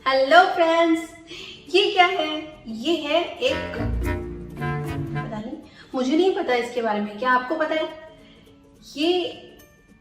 Hello friends, ये क्या है? ये है एक, पता नहीं, मुझे नहीं पता इसके बारे में। क्या आपको पता है? ये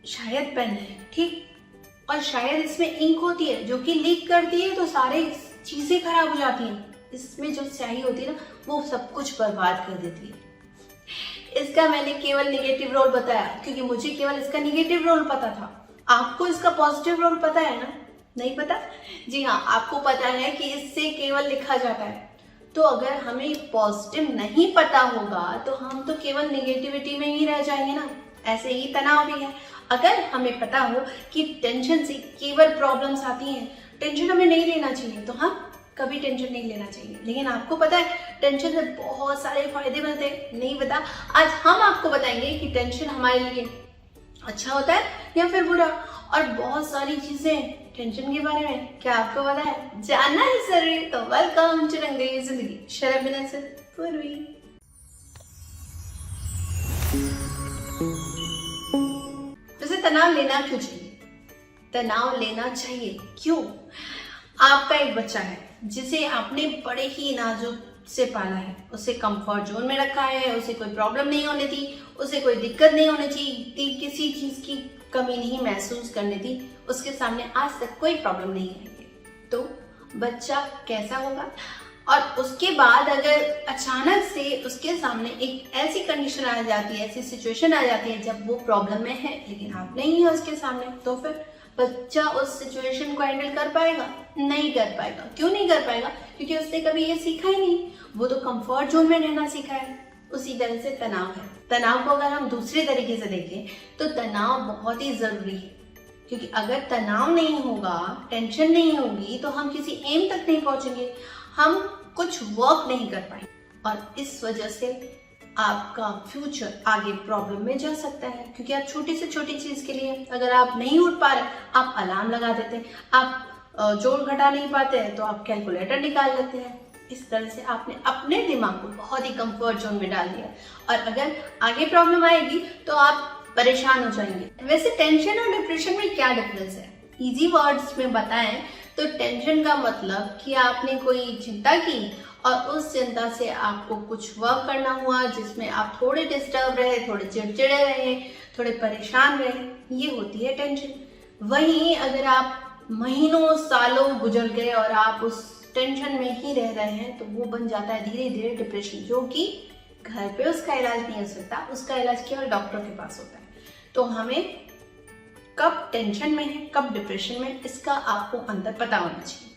शायद पेन है, ठीक? और शायद इसमें इंक होती है जो कि लीक करती है तो सारी चीजें खराब हो जाती हैं। इसमें जो स्याही होती है ना, वो सब कुछ बर्बाद कर देती है। इसका मैंने केवल निगेटिव रोल बताया क्योंकि मुझे केवल इसका निगेटिव रोल पता था। आपको इसका पॉजिटिव रोल पता है ना? नहीं पता? जी हाँ, आपको पता है कि इससे केवल लिखा जाता है। तो अगर हमें पॉजिटिव नहीं पता होगा तो हम तो केवल निगेटिविटी में ही रह जाएंगे ना। ऐसे ही तनाव भी है। अगर हमें पता हो कि टेंशन से केवल प्रॉब्लम्स आती हैं, टेंशन हमें नहीं लेना चाहिए, तो हम कभी टेंशन नहीं लेना चाहिए। लेकिन आपको पता है टेंशन से बहुत सारे फायदे मिलते हैं। नहीं पता? आज हम आपको बताएंगे कि टेंशन हमारे लिए अच्छा होता है या फिर बुरा, और बहुत सारी चीजें टेंशन के बारे में क्या आपको पता है? जानना है जरूरी, तो वेलकम टू रंग दे जिंदगी शराब बिना से पूर्वी। वैसे तनाव लेना क्यों चाहिए? तनाव लेना चाहिए क्यों? आपका एक बच्चा है जिसे आपने बड़े ही नाजुक से पाला है, उसे कंफर्ट जोन में रखा है, उसे कोई प्रॉब्लम नहीं होने दी, उसे कोई दिक्कत नहीं होनी चाहिए, किसी चीज की कमी नहीं महसूस करने दी, उसके सामने आज तक कोई प्रॉब्लम नहीं है। तो बच्चा कैसा होगा? और उसके बाद अगर अचानक से उसके सामने एक ऐसी कंडीशन आ जाती है, ऐसी सिचुएशन आ जाती है जब वो प्रॉब्लम में है लेकिन आप नहीं है उसके सामने, तो फिर बच्चा उस सिचुएशन को हैंडल कर पाएगा? नहीं कर पाएगा। क्यों नहीं कर पाएगा? क्योंकि उसने कभी ये सीखा ही नहीं, वो तो कंफर्ट जोन में रहना सीखा है। उसी तरह से तनाव है। तनाव को अगर हम दूसरे तरीके से देखें तो तनाव बहुत ही जरूरी है, क्योंकि अगर तनाव नहीं होगा, टेंशन नहीं होगी, तो हम किसी एम तक नहीं पहुंचेंगे, हम कुछ वर्क नहीं कर पाएंगे, और इस वजह से आपका फ्यूचर आगे प्रॉब्लम में जा सकता है। क्योंकि आप छोटी से छोटी चीज के लिए अगर आप नहीं उठ पा रहे, आप अलार्म लगा देते हैं, आप जोड़ घटा नहीं पाते हैं तो आप कैलकुलेटर निकाल लेते हैं। इस तरह से आपने अपने दिमाग को बहुत ही कंफर्ट जोन में डाल दिया, और अगर आगे प्रॉब्लम आएगी तो आप परेशान हो जाएंगे। वैसे टेंशन और डिप्रेशन में क्या डिफरेंस है? इजी वर्ड्स में बताएं तो टेंशन का मतलब कि आपने कोई चिंता की और उस चिंता से आपको कुछ वर्क करना हुआ जिसमें आप थोड़े डिस्टर्ब रहे, थोड़े चिड़चिड़े रहे, थोड़े परेशान रहे, ये होती है टेंशन। वहीं अगर आप महीनों सालों गुजर गए और आप उस टेंशन में ही रह रहे हैं तो वो बन जाता है धीरे धीरे डिप्रेशन, जो कि घर पे उसका इलाज नहीं हो सकता, उसका इलाज केवल डॉक्टर के पास होता है। तो हमें कब टेंशन में है, कब डिप्रेशन में, इसका आपको अंतर पता होना चाहिए।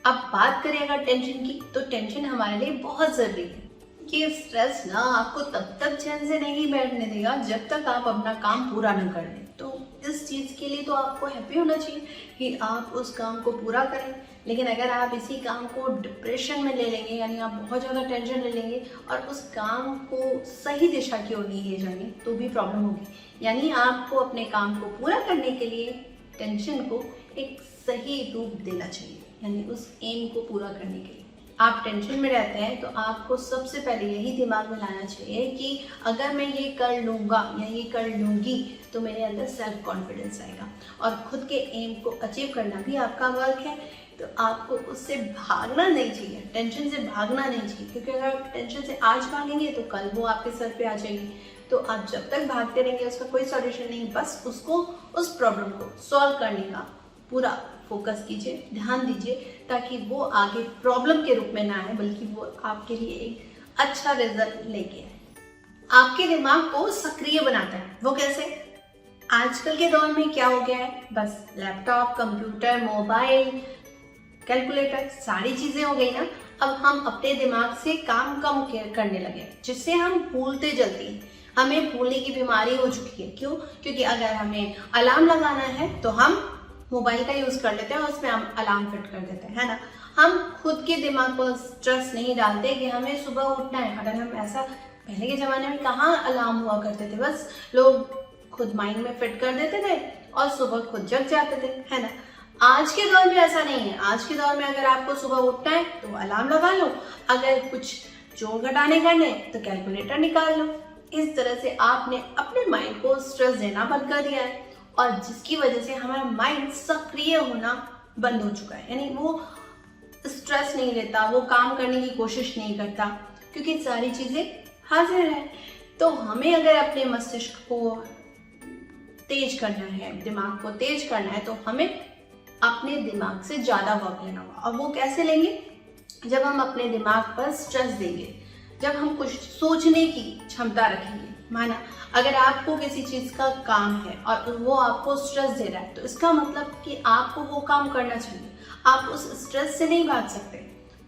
अब बात करें अगर टेंशन की, तो टेंशन हमारे लिए बहुत जरूरी है। ये स्ट्रेस ना आपको तब तक चैन से नहीं बैठने देगा जब तक आप अपना काम पूरा न कर लें। तो इस चीज के लिए तो आपको हैप्पी होना चाहिए कि आप उस काम को पूरा करें। लेकिन अगर आप इसी काम को डिप्रेशन में ले लेंगे, यानी आप बहुत ज़्यादा टेंशन ले लेंगे और उस काम को सही दिशा की ओर नहीं ले जाएंगे, तो भी प्रॉब्लम होगी। यानी आपको अपने काम को पूरा करने के लिए टेंशन को एक सही रूप देना चाहिए, यानी उस एम को पूरा करने के लिए। आप टेंशन में रहते हैं तो आपको सबसे पहले यही दिमाग में लाना चाहिए कि अगर मैं ये कर लूँगा या ये कर लूँगी तो मेरे अंदर सेल्फ कॉन्फिडेंस आएगा, और खुद के एम को अचीव करना भी आपका वर्क है। तो आपको उससे भागना नहीं चाहिए, टेंशन से भागना नहीं चाहिए, क्योंकि अगर आप टेंशन से आज भागेंगे तो कल वो आपके सर पे आ जाएगी। तो आप जब तक भागते रहेंगे उसका कोई सॉल्यूशन नहीं, बस उसको, उस प्रॉब्लम को सॉल्व करने का पूरा फोकस कीजिए, ध्यान दीजिए, ताकि वो आगे प्रॉब्लम के रूप में ना आए बल्कि वो आपके लिए एक अच्छा रिजल्ट लेके आए। आपके दिमाग को सक्रिय बनाता है। वो कैसे? आजकल के दौर में क्या हो गया है, बस लैपटॉप, कंप्यूटर, मोबाइल, कैलकुलेटर, सारी चीजें हो गई ना। अब हम अपने दिमाग से काम कम करने लगे, जिससे हम भूलते जल्दी हैं। हमें भूलने की बीमारी हो चुकी है। क्यों? क्योंकि अगर हमें अलार्म लगाना है तो हम मोबाइल का यूज कर लेते हैं और उसमें हम अलार्म फिट कर देते हैं, है ना। हम खुद के दिमाग पर स्ट्रेस नहीं डालते कि हमें सुबह उठना है। अगर हम ऐसा, पहले के जमाने में कहाँ अलार्म हुआ करते थे, बस लोग खुद माइंड में फिट कर देते थे और सुबह खुद जग जाते थे, है ना। आज के दौर में ऐसा नहीं है। आज के दौर में अगर आपको सुबह उठना है तो अलार्म लगा लो, अगर कुछ जोड़ घटाने करने तो कैलकुलेटर निकाल लो। इस तरह से आपने अपने माइंड को स्ट्रेस देना बंद कर दिया है, और जिसकी वजह से हमारा माइंड सक्रिय होना बंद हो चुका है। यानी वो स्ट्रेस नहीं लेता, वो काम करने की कोशिश नहीं करता, क्योंकि सारी चीजें हाजिर है। तो हमें अगर अपने मस्तिष्क को तेज करना है, दिमाग को तेज करना है, तो हमें अपने दिमाग से ज्यादा वर्क लेना होगा। और वो कैसे लेंगे? जब हम अपने दिमाग पर स्ट्रेस देंगे, जब हम कुछ सोचने की क्षमता रखेंगे। माना अगर आपको किसी चीज का काम है और वो आपको स्ट्रेस दे रहा है, तो इसका मतलब कि आपको वो काम करना चाहिए। आप उस स्ट्रेस से नहीं भाग सकते।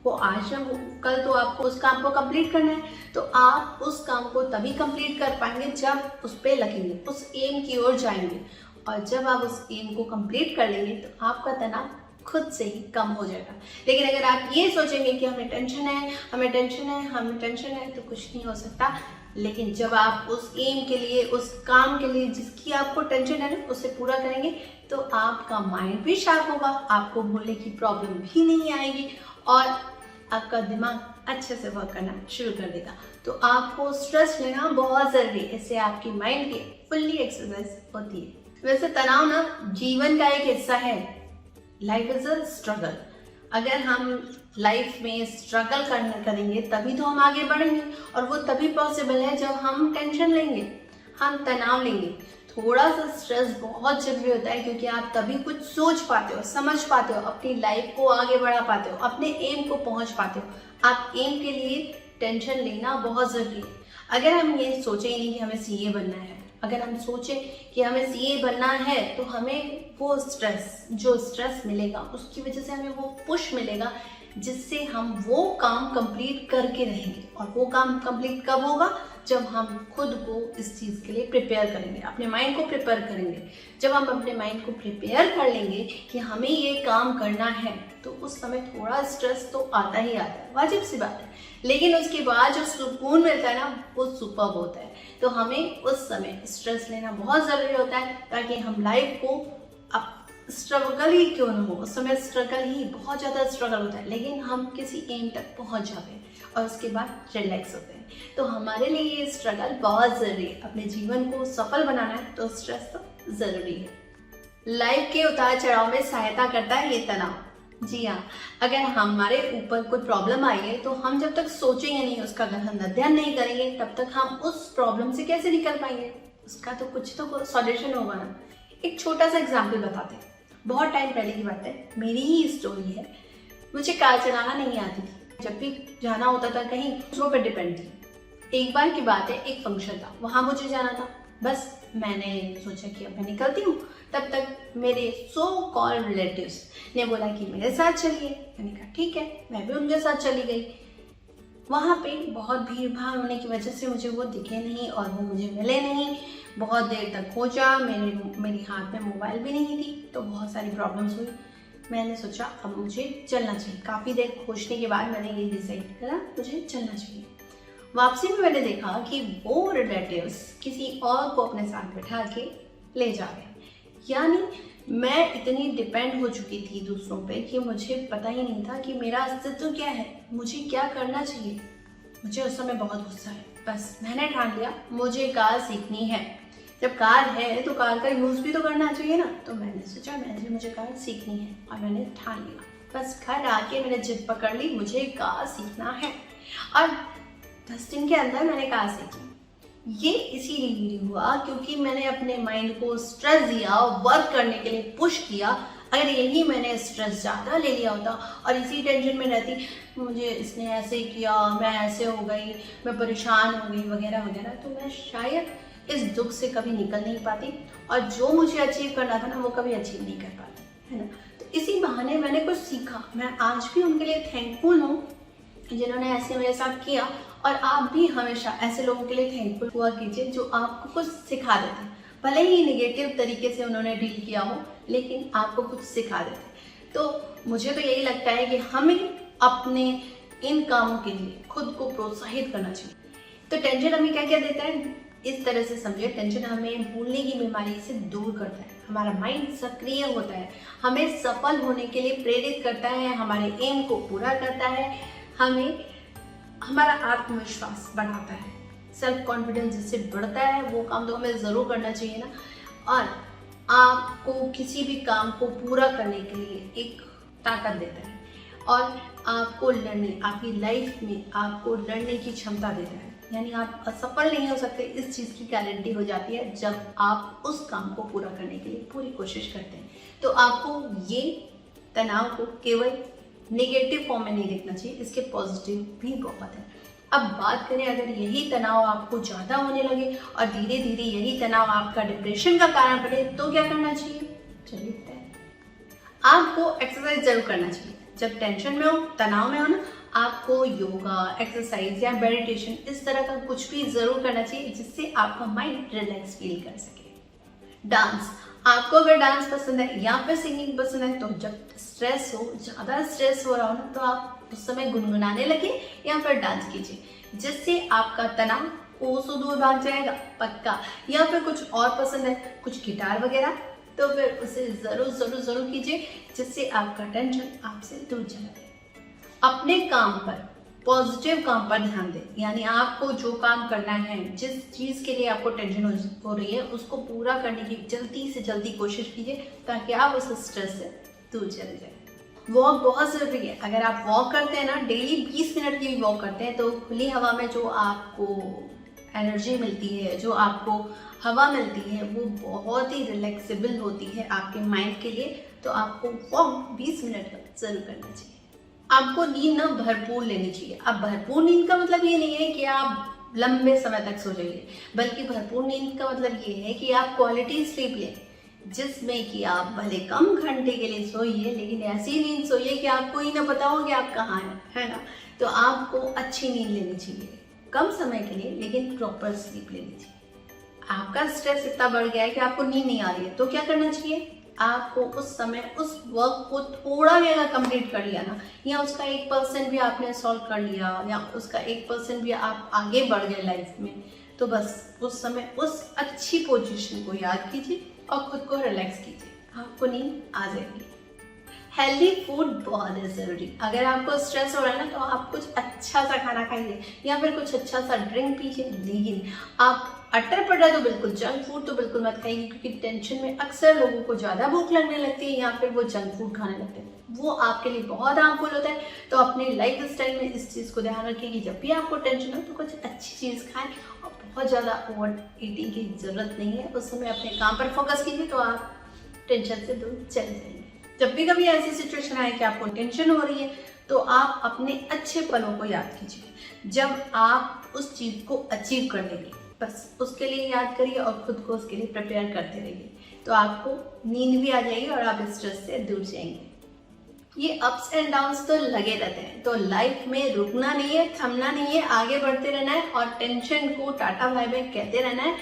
वो आज या कल तो आपको उस काम को कंप्लीट करना है, तो आप उस काम को तभी कंप्लीट कर पाएंगे जब उस पे लगेंगे, उस एम की ओर जाएंगे। और जब आप उस एम को कंप्लीट कर लेंगे तो आपका तनाव खुद से ही कम हो जाएगा। लेकिन अगर आप ये सोचेंगे कि हमें टेंशन है, हमें टेंशन है, हमें टेंशन है, तो कुछ नहीं हो सकता। लेकिन जब आप उस एम के लिए, उस काम के लिए जिसकी आपको टेंशन है ना, उसे पूरा करेंगे, तो आपका माइंड भी शार्प होगा, आपको भूलने की प्रॉब्लम भी नहीं आएगी और आपका दिमाग अच्छे से वर्क करना शुरू कर देगा। तो आपको स्ट्रेस लेना बहुत जरूरी है, इससे आपकी माइंड की फुल्ली एक्सरसाइज होती है। वैसे तनाव ना जीवन का एक हिस्सा है। Life is a struggle. अगर हम लाइफ में स्ट्रगल करेंगे तभी तो हम आगे बढ़ेंगे, और वो तभी पॉसिबल है जब हम टेंशन लेंगे, हम तनाव लेंगे। थोड़ा सा स्ट्रेस बहुत जरूरी होता है, क्योंकि आप तभी कुछ सोच पाते हो, समझ पाते हो, अपनी लाइफ को आगे बढ़ा पाते हो, अपने एम को पहुंच पाते हो। आप एम के लिए टेंशन लेना बहुत जरूरी है। अगर हम ये सोचे ही नहीं कि हमें सीए बनना है, अगर हम सोचे कि हमें सीए बनना है, तो हमें वो जो स्ट्रेस मिलेगा, उसकी वजह से हमें वो पुश मिलेगा, जिससे हम वो काम कंप्लीट करके रहेंगे। और वो काम कंप्लीट कब होगा? जब हम खुद को इस चीज़ के लिए प्रिपेयर करेंगे, अपने माइंड को प्रिपेयर करेंगे। जब हम अपने माइंड को प्रिपेयर कर लेंगे कि हमें ये काम करना है, तो उस समय थोड़ा स्ट्रेस तो आता ही आता है, वाजिब सी बात है। लेकिन उसके बाद जो सुकून मिलता है ना, वो सुपर्ब होता है। तो हमें उस समय स्ट्रेस लेना बहुत ज़रूरी होता है, ताकि हम लाइफ को अब स्ट्रगल ही क्यों ना हो, उस समय स्ट्रगल ही, बहुत ज़्यादा स्ट्रगल होता है, लेकिन हम किसी एम तक पहुंच जाते हैं और उसके बाद रिलैक्स होते हैं। तो हमारे लिए ये स्ट्रगल बहुत ज़रूरी है। अपने जीवन को सफल बनाना है तो स्ट्रेस तो ज़रूरी है। लाइफ के उतार चढ़ाव में सहायता करता है ये तनाव। जी हाँ, अगर हमारे ऊपर कोई प्रॉब्लम आई है, तो हम जब तक सोचेंगे नहीं, उसका गहन अध्ययन नहीं करेंगे, तब तक हम उस प्रॉब्लम से कैसे निकल पाएंगे? उसका तो कुछ तो सॉल्यूशन होगा ना। एक छोटा सा एग्जाम्पल बताते हैं। बहुत टाइम पहले की बात है, मेरी ही स्टोरी है। मुझे कार चलाना नहीं आती थी। जब भी जाना होता था कहीं, दूसरों पर डिपेंड थी। एक बार की बात है, एक फंक्शन था, वहां मुझे जाना था। बस मैंने सोचा कि अब मैं निकलती हूँ। तब तक मेरे सो कॉल्ड रिलेटिव्स ने बोला कि मेरे साथ चलिए। मैंने कहा ठीक है, मैं भी उनके साथ चली गई। वहाँ पे बहुत भीड़ भाड़ होने की वजह से मुझे वो दिखे नहीं और वो मुझे मिले नहीं। बहुत देर तक खोजा, मेरे हाथ में मोबाइल भी नहीं थी, तो बहुत सारी प्रॉब्लम्स हुई। मैंने सोचा अब मुझे चलना चाहिए। काफ़ी देर खोजने के बाद मैंने ये डिसाइड करा, मुझे चलना चाहिए। वापसी में मैंने देखा कि वो रिलेटिव्स किसी और को अपने साथ बैठा के ले जा रहे। यानी मैं इतनी डिपेंड हो चुकी थी दूसरों पे कि मुझे पता ही नहीं था कि मेरा अस्तित्व क्या है, मुझे क्या करना चाहिए। मुझे उस समय बहुत गुस्सा है। बस मैंने ठान लिया मुझे कार सीखनी है। जब कार है तो कार का यूज़ भी तो करना चाहिए ना। तो मैंने सोचा मुझे कार सीखनी है और मैंने ठान लिया। बस घर आके मैंने जिद पकड़ ली, मुझे कार सीखना है। और 10 दिन के अंदर मैंने कार सीखी। ये इसीलिए हुआ क्योंकि मैंने अपने माइंड को स्ट्रेस दिया, वर्क करने के लिए पुश किया। अगर यही मैंने स्ट्रेस ज़्यादा ले लिया होता और इसी टेंशन में रहती, मुझे इसने ऐसे किया, मैं ऐसे हो गई, मैं परेशान हो गई वगैरह वगैरह, तो मैं शायद इस दुख से कभी निकल नहीं पाती और जो मुझे अचीव करना था ना, वो कभी अचीव नहीं कर पाती, है ना। तो इसी बहाने मैंने कुछ सीखा। मैं आज भी उनके लिए थैंकफुल हूँ जिन्होंने ऐसे मेरे साथ किया। और आप भी हमेशा ऐसे लोगों के लिए थैंकफुल हुआ कीजिए जो आपको कुछ सिखा देते हैं। भले ही निगेटिव तरीके से उन्होंने डील किया हो, लेकिन आपको कुछ सिखा देते हैं। तो मुझे तो यही लगता है कि हमें अपने इन कामों के लिए खुद को प्रोत्साहित करना चाहिए। तो टेंशन हमें क्या क्या देता है, इस तरह से समझिए। टेंशन हमें भूलने की बीमारी से दूर करता है, हमारा माइंड सक्रिय होता है, हमें सफल होने के लिए प्रेरित करता है, हमारे एम को पूरा करता है, हमें हमारा आत्मविश्वास बढ़ाता है, सेल्फ कॉन्फिडेंस जिससे बढ़ता है। वो काम तो हमें ज़रूर करना चाहिए ना। और आपको किसी भी काम को पूरा करने के लिए एक ताकत देता है। और आपको लड़ने, आपकी लाइफ में आपको लड़ने की क्षमता देता है। यानी आप असफल नहीं हो सकते, इस चीज़ की गारंटी हो जाती है जब आप उस काम को पूरा करने के लिए पूरी कोशिश करते हैं। तो आपको ये तनाव को केवल नेगेटिव फॉर्म में नहीं देखना चाहिए, इसके पॉजिटिव भी बहुत है। अब बात करें, अगर यही तनाव आपको ज़्यादा होने लगे और धीरे धीरे यही तनाव आपका डिप्रेशन का कारण बने, तो क्या करना चाहिए? चलिए बताएं। आपको एक्सरसाइज जरूर करना चाहिए। जब टेंशन में हो, तनाव में हो ना, आपको योगा, एक्सरसाइज या मेडिटेशन इस तरह का कुछ भी जरूर करना चाहिए जिससे आपका माइंड रिलैक्स फील कर सके। डांस, आपको अगर डांस पसंद है या फिर सिंगिंग पसंद है, तो जब स्ट्रेस हो, ज़्यादा स्ट्रेस हो रहा हो ना, तो आप उस समय गुनगुनाने लगे या फिर डांस कीजिए, जिससे आपका तनाव कोसों दूर भाग जाएगा पक्का। या फिर कुछ और पसंद है, कुछ गिटार वगैरह, तो फिर उसे जरूर जरूर जरूर कीजिए, जिससे आपका टेंशन आपसे दूर चला जाए। अपने काम पर, पॉजिटिव काम पर ध्यान दें। यानी आपको जो काम करना है, जिस चीज़ के लिए आपको टेंशन हो रही है, उसको पूरा करने की जल्दी से जल्दी कोशिश कीजिए, ताकि आप उस स्ट्रेस से दूर चले जाए। वॉक बहुत ज़रूरी है। अगर आप वॉक करते हैं ना, डेली 20 मिनट की भी वॉक करते हैं, तो खुली हवा में जो आपको एनर्जी मिलती है, जो आपको हवा मिलती है, वो बहुत ही रिलैक्सेबल होती है आपके माइंड के लिए। तो आपको वॉक 20 मिनट का जरूर करना चाहिए। आपको नींद ना भरपूर लेनी चाहिए। अब भरपूर नींद का मतलब ये नहीं है कि आप लंबे समय तक सो जाइए, बल्कि भरपूर नींद का मतलब ये है कि आप क्वालिटी स्लीप लें, जिसमें कि आप भले कम घंटे के लिए सोइए, लेकिन ऐसी नींद सोइए कि आपको ही ना पता हो कि आप कहाँ हैं, है ना। तो आपको अच्छी नींद लेनी चाहिए, कम समय के लिए, लेकिन प्रॉपर स्लीप लेनी चाहिए। आपका स्ट्रेस इतना बढ़ गया है कि आपको नींद नहीं आ रही है, तो क्या करना चाहिए? आपको उस समय उस वर्क को थोड़ा भी अगर कंप्लीट कर लिया ना, या उसका 1% भी आपने सॉल्व कर लिया, या उसका 1% भी आप आगे बढ़ गए लाइफ में, तो बस उस समय उस अच्छी पोजीशन को याद कीजिए और खुद को रिलैक्स कीजिए, आपको नींद आ जाएगी। हेल्दी फूड बहुत है ज़रूरी। अगर आपको स्ट्रेस हो रहा है ना, तो आप कुछ अच्छा सा खाना खाइए या फिर कुछ अच्छा सा ड्रिंक पीजिए, लेकिन आप अटर पटर तो बिल्कुल, जंक फूड तो बिल्कुल मत खाइए, क्योंकि टेंशन में अक्सर लोगों को ज़्यादा भूख लगने लगती है या फिर वो जंक फूड खाने लगते हैं, वो आपके लिए बहुत हार्मफुल होता है। तो अपने लाइफ स्टाइल में इस चीज़ को ध्यान रखिए कि जब भी आपको टेंशन हो तो कुछ अच्छी चीज़ खाएं, और बहुत ज़्यादा ओवर ईटिंग की ज़रूरत नहीं है। उस समय अपने काम पर फोकस कीजिए, तो आप टेंशन से दूर चले जाएंगे। जब भी कभी ऐसी सिचुएशन आए कि आपको टेंशन हो रही है, तो आप अपने अच्छे पलों को याद कीजिए, जब आप उस चीज़ को अचीव कर लेंगे, बस उसके लिए याद करिए और खुद को उसके लिए प्रिपेयर करते रहिए, तो आपको नींद भी आ जाएगी और आप स्ट्रेस से दूर जाएंगे। ये अप्स एंड डाउन्स तो लगे रहते हैं, तो लाइफ में रुकना नहीं है, थमना नहीं है, आगे बढ़ते रहना है और टेंशन को टाटा बाय बाय कहते रहना है।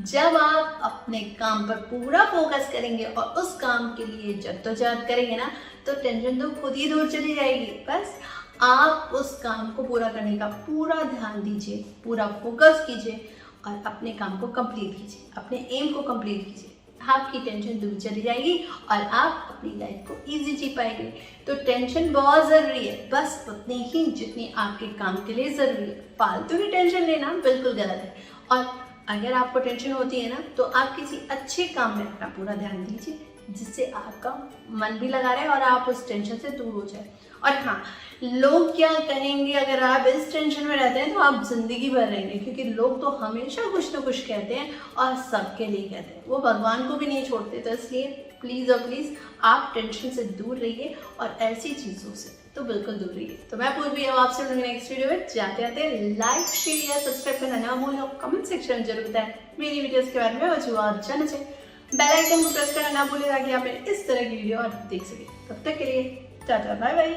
जब आप अपने काम पर पूरा फोकस करेंगे और उस काम के लिए जद्दोजहद करेंगे ना, तो टेंशन तो खुद ही दूर चली जाएगी। बस आप उस काम को पूरा करने का पूरा ध्यान दीजिए, पूरा फोकस कीजिए और अपने काम को कंप्लीट कीजिए, अपने एम को कंप्लीट कीजिए। आपकी टेंशन दूर चली जाएगी और आप अपनी लाइफ को इजी जी पाएंगे। तो टेंशन बहुत ज़रूरी है, बस उतनी ही जितनी आपके काम के लिए ज़रूरी है। फालतू की टेंशन लेना बिल्कुल गलत है। और अगर आपको टेंशन होती है ना, तो आप किसी अच्छे काम में अपना पूरा ध्यान दीजिए, जिससे आपका मन भी लगा रहे और आप उस टेंशन से दूर हो जाए। और हाँ, लोग क्या कहेंगे अगर आप इस टेंशन में रहते हैं, तो आप जिंदगी भर रहेंगे, क्योंकि लोग तो हमेशा कुछ ना कुछ कहते हैं और सबके लिए कहते हैं, वो भगवान को भी नहीं छोड़ते। तो इसलिए प्लीज़ और प्लीज़ आप टेंशन से दूर रहिए और ऐसी चीज़ों से तो बिल्कुल दूर रहिए। तो मैं पूर्वी अब आपसे मिलूंगी नेक्स्ट वीडियो में। जाते जाते लाइक, शेयर या सब्सक्राइब करना ना भूलें और कमेंट सेक्शन में जरूर बताएं मेरी वीडियोस के बारे में, और जो आप जानना चाहिए बेल आइकन को प्रेस करना ना भूलें, ताकि आप इस तरह की वीडियो और देख सकें। तब तक के लिए टाटा बाय बाय।